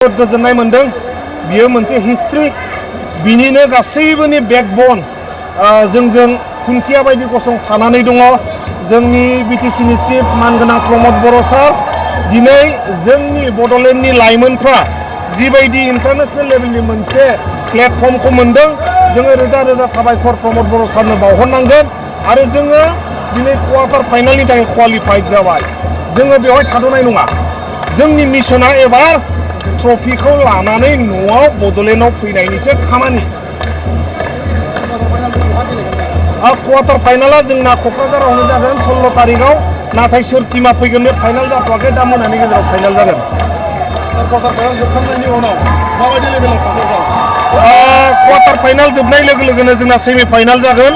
गोजोननाय मोनदों बियो मोनसे हिस्ट्री बिनिनो गासैबोनि बेकबोन जोंजों खुन्थिया बायदि गसंथानानै दङ जोंनि बिटिसिनि चिफ मानगोनां प्रमद बर' सार दिनै जोंनि बड'लेण्डनि लाइमोनफ्रा जिबायदि इन्टारनेशनेल लेभेलनि मोनसे प्लेटफर्मखौ मोनदों जोङो रोजा रोजा साबायखर प्रमद बर' सारनो बावहरनांगोन आरो जोङो दिनै क्वार्टार फाइनालनि थाखाय क्वालिफाइड जाबाय जोङो बेवहाय थाद'नाय नङा जोंनि मिशना एबार ट्रफिखौ लानानै न'आव बड'लेण्डआव फैनायनिसो खामानि क्वार्टार फाइनाला जोंना क'क्राझारावनो जागोन 16 तारिखआव नाथाय सोर टीमा फैगोन बे फाइनाल जाथ'वाखै दा मोनानि गेजेराव फाइनाल जागोन क्वार्टार फाइनाल जोबखांनायनि उनाव माबायदि लेभेलाव थांगोन क्वार्टार फाइनाल जोबनाय लोगो लोगोनो जोंना सेमि फाइनाल जागोन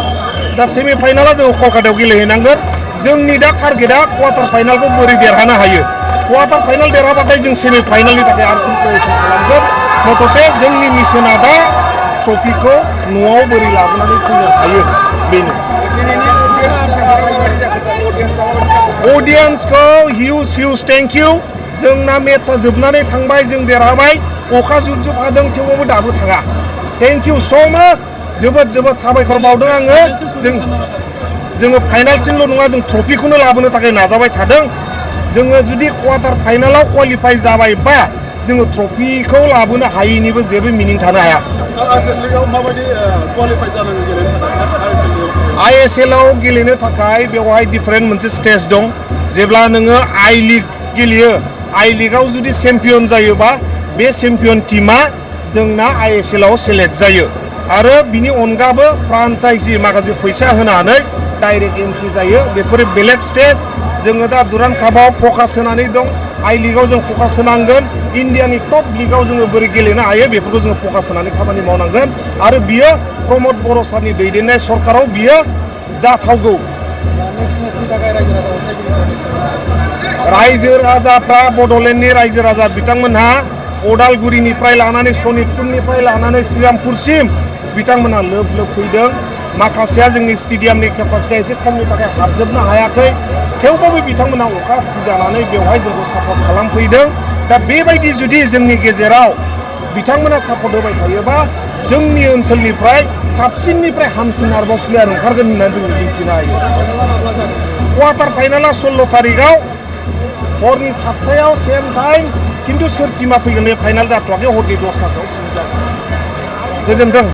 दा सेमि फाइनाला जोङो कलकातायाव गेलेहैनांगोन जोंनि दा टारगेटआ क्वार्टार फाइनालखौ बोरै देरहानो हायो क्वार्टार फाइनाल देरहाबाथाय जों सेमि फाइनालनि थाखाय आरो प्रिपारेसन खालामगोन मथथे जोंनि मिशना दा ट्रफिखौ न'आव बोरै लाबोनानै फैनो हायो बेनो अडियन्सखौ हिउज थेंक इउ जोंना मेट्सआ जोबनानै थांबाय जों देरहाबाय अखा जुब जुब हादों थेवबाबो दाबो थाङा थेंक इउ स' माच जोबोद साबायखर बावदों आङो जोङो फाइनालसिमल' नङा जों ट्रफिखौनो लाबोनो थाखाय नाजाबाय थादों जोङो जुदि क्वार्टार फाइनालाव क्वालिफाइ जाबायबा जोङो ट्रफिखौ लाबोनो हायैनिबो जेबो मिनिं थानो हाया आइएसएलआव गेलेनो थाखाय बेवहाय डिफारेन्ट मोनसे स्टेज दं जेब्ला नोङो आई लीग गेलेयो आई लीगआव जुदि चेम्पियन जायोबा बे चेम्पियन टीमा जोंना आइएसएलआव सेलेक्ट जायो आरो बिनि अनगाबो फ्रान्चाइजी माखासे फैसा होनानै डाइरेक्ट एन्ट्रि जायो बेफोर बेलेग स्टेज जोङो दा दुरान्ड कापआव फकास होनानै दं आई लीगआव जों फकास होनांगोन इन्डियानि टप लीगआव जोङो बोरै गेलेनो हायो बेफोरखौ जोङो फकास होनानै खामानि मावनांगोन आरो बियो प्रमद बर' सारनि दैदेननाय सरकाराव बियो जाथावगौ रायजो राजाफ्रा बड'लेण्डनि रायजो राजा बिथांमोनहा अदालगुरिनिफ्राय लानानै सनितपुरनिफ्राय लानानै श्रीरामपुरसिम बिथांमोनहा लोब फैदों माखासेया जोंनि स्टेडियामनि केपासिटिया एसे खमनि थाखाय हाबजोबनो हायाखै थेवबाबो बिथांमोनहा अखा सिजानानै बेवहाय जोंखौ सापर्ट खालामफैदों दा बेबायदि जुदि जोंनि गेजेराव बिथांमोना सापर्ट होबाय थायोबा जोंनि ओनसोलनिफ्राय साबसिननिफ्राय हामसिन आरोबाव प्लेयार ओंखारगोन होननानै जों मिजिंथिनो हायो क्वार्टार फाइनाला 16 तारिखआव हरनि 7टायाव सेम टाइम खिन्थु सोर टीमा फैगोन बे फाइनाल जाथ'वाखै हरनि 10टासोआव गोजोन्थों।